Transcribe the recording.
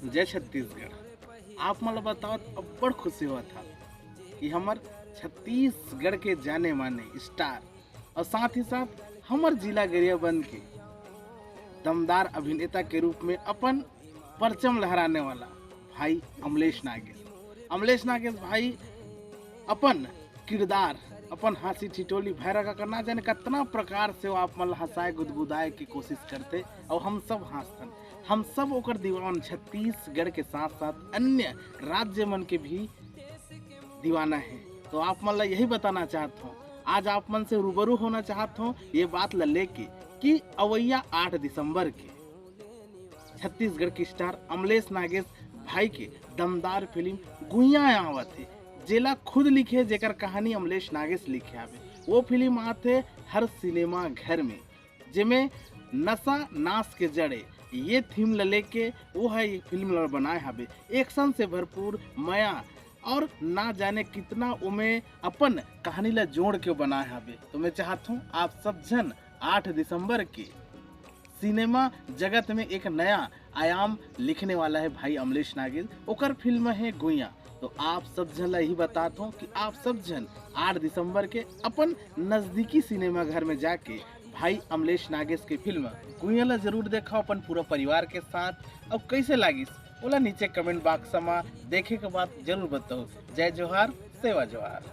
जय छत्तीसगढ़। आप मला बताओ अब्बड़ खुशी हुआ था कि हमर छत्तीसगढ़ के जाने माने स्टार और साथ ही साथ हमर जिला गरियाबंद के दमदार अभिनेता के रूप में अपन परचम लहराने वाला भाई अमलेश नागेश भाई अपन किरदार अपन हंसी ठिठोली भैरा का करना जाने कितना प्रकार से वो आप मतलब हंसाए गुदगुदाए की कोशिश करते और हम सब हंसतन। हम सब ओकर दीवान छत्तीसगढ़ के साथ साथ अन्य राज्य मन के भी दीवाना है। तो आप मतलब यही बताना चाहता हूँ, आज आप मन से रूबरू होना चाहता हूँ ये बात लेके कि अवैया 8 दिसंबर के छत्तीसगढ़ की स्टार अमलेश नागेश भाई के दमदार फिल्म गुइया आवत है, जेला खुद लिखे जेकर कहानी अमलेश नागेश लिखे आवे। वो फिल्म आते हर सिनेमा घर में, जिमें नशा नाश के जड़े ये थीम लेके वो है ये फिल्म बनाए हवे। एक्शन से भरपूर माया और ना जाने कितना उमें अपन कहानी ला जोड़ के बनाए हवे। तो मैं चाहता हूँ आप सब जन 8 दिसंबर के सिनेमा जगत में एक नया आयाम लिखने वाला है भाई अमलेश नागेश, ओकर फिल्म है गुइया। तो आप सब जन ला यही बताता हूँ कि आप सब जन 8 दिसंबर के अपन नज़दीकी सिनेमा घर में जाके भाई अमलेश नागेश की फिल्म गुइया ला जरूर देखो अपन पूरा परिवार के साथ। अब कैसे लागिस बोला नीचे कमेंट बॉक्स में देखे के बाद जरूर बताओ। जय जोहार, सेवा जोहार।